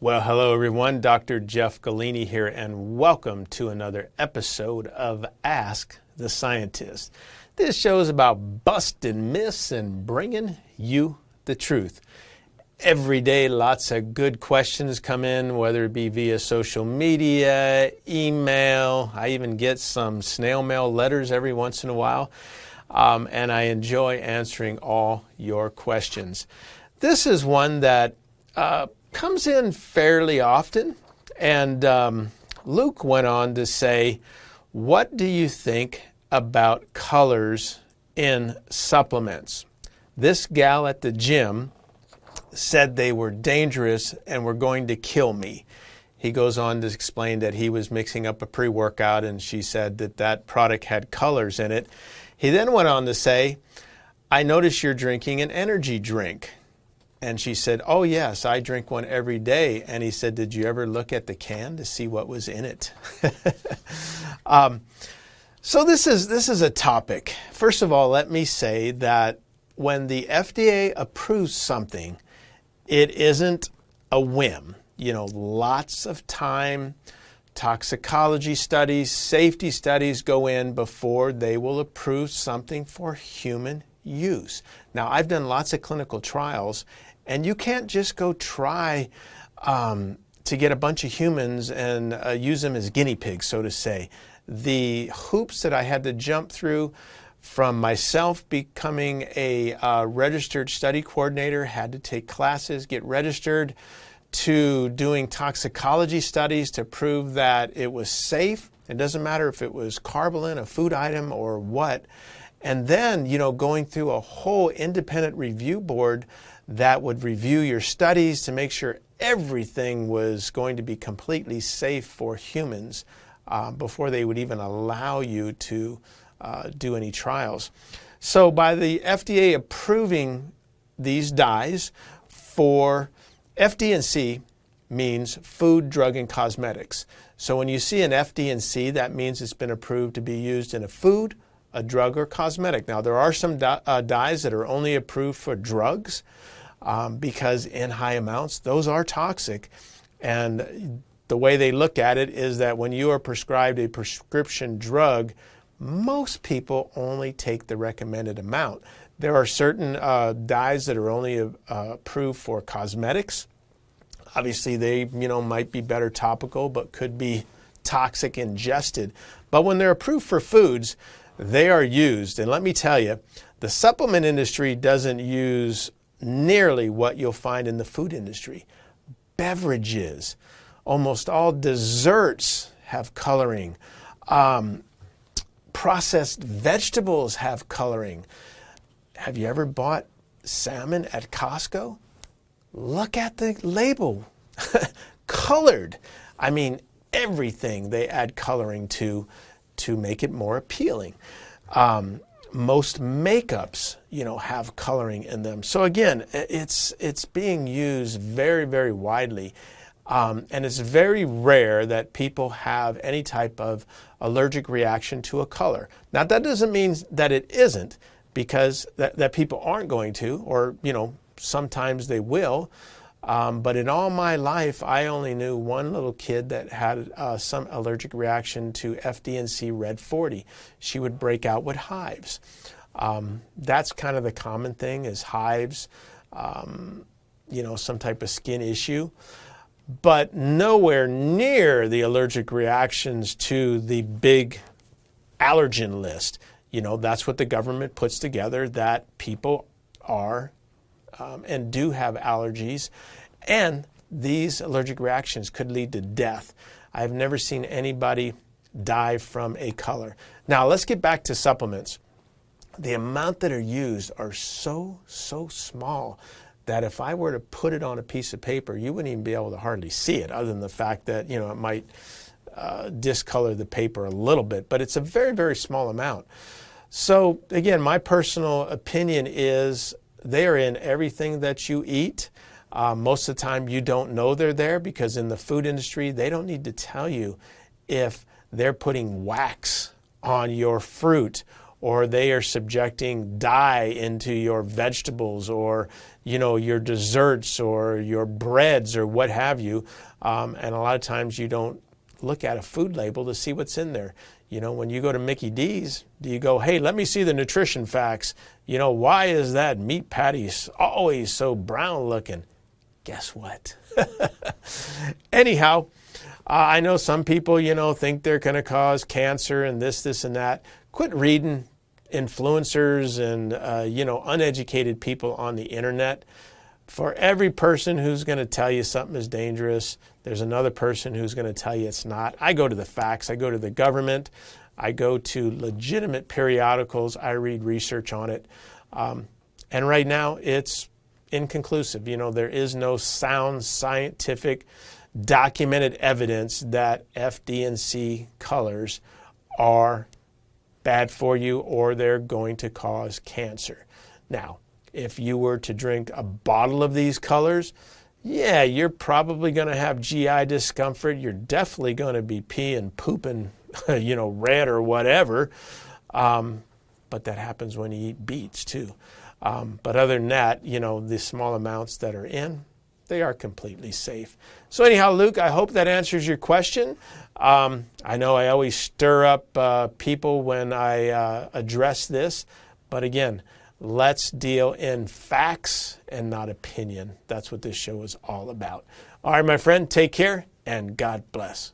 Well, hello everyone. Dr. Jeff Galini here, and welcome to another episode of Ask the Scientist. This show is about busting myths and bringing you the truth. Every day, lots of good questions come in, whether it be via social media, email. I even get some snail mail letters every once in a while, and I enjoy answering all your questions. This is one that comes in fairly often, and Luke went on to say, what do you think about colors in supplements? This gal at the gym said they were dangerous and were going to kill me. He goes on to explain that he was mixing up a pre-workout and she said that that product had colors in it. He then went on to say, I notice you're drinking an energy drink. And she said, oh yes, I drink one every day. And he said, did you ever look at the can to see what was in it? So this is a topic. First of all, let me say that when the FDA approves something, it isn't a whim. You know, lots of time, toxicology studies, safety studies go in before they will approve something for human use. Now, I've done lots of clinical trials, and you can't just go try to get a bunch of humans and use them as guinea pigs, so to say. The hoops that I had to jump through from myself becoming a registered study coordinator, had to take classes, get registered, to doing toxicology studies to prove that it was safe. It doesn't matter if it was Karbolyn, a food item, or what. And then, you know, going through a whole independent review board that would review your studies to make sure everything was going to be completely safe for humans before they would even allow you to do any trials. So by the FDA approving these dyes for FD&C means food, drug, and cosmetics. So when you see an FD&C, that means it's been approved to be used in a food, a drug, or cosmetic. Now, there are some dyes that are only approved for drugs because in high amounts, those are toxic. And the way they look at it is that when you are prescribed a prescription drug, most people only take the recommended amount. There are certain dyes that are only approved for cosmetics. Obviously, they might be better topical, but could be toxic ingested. But when they're approved for foods, they are used. And let me tell you, the supplement industry doesn't use nearly what you'll find in the food industry. Beverages, almost all desserts have coloring. Processed vegetables have coloring. Have you ever bought salmon at Costco? Look at the label. Colored. I mean, everything they add coloring to make it more appealing. Most makeups, have coloring in them. So again, it's being used very, very widely. And it's very rare that people have any type of allergic reaction to a color. Now, that doesn't mean that it isn't, because that people aren't going to, or, sometimes they will. But in all my life, I only knew one little kid that had some allergic reaction to FD&C Red 40. She would break out with hives. That's kind of the common thing, is hives, some type of skin issue. But nowhere near the allergic reactions to the big allergen list. That's what the government puts together, that people are and do have allergies, and these allergic reactions could lead to death. I've never seen anybody die from a color. Now, let's get back to supplements. The amount that are used are so small that if I were to put it on a piece of paper, you wouldn't even be able to hardly see it, other than the fact that, it might discolor the paper a little bit, but it's a very, very small amount. So again, my personal opinion is they are in everything that you eat. Most of the time you don't know they're there, because in the food industry, they don't need to tell you if they're putting wax on your fruit or they are subjecting dye into your vegetables or, your desserts or your breads or what have you. And a lot of times you don't look at a food label to see what's in there. When you go to Mickey D's, do you go, hey, let me see the nutrition facts. Why is that meat patty always so brown looking? Guess what? Anyhow, I know some people, think they're going to cause cancer and this and that. Quit reading influencers and, uneducated people on the internet. For every person who's going to tell you something is dangerous, there's another person who's going to tell you it's not. I go to the facts. I go to the government. I go to legitimate periodicals. I read research on it. And right now, it's inconclusive. There is no sound scientific documented evidence that FD&C colors are bad for you or they're going to cause cancer. Now, if you were to drink a bottle of these colors, yeah, you're probably going to have GI discomfort. You're definitely going to be peeing, pooping, red or whatever. But that happens when you eat beets too. But other than that, the small amounts that are in, they are completely safe. So anyhow, Luke, I hope that answers your question. I know I always stir up people when I address this, but again, let's deal in facts and not opinion. That's what this show is all about. All right, my friend, take care and God bless.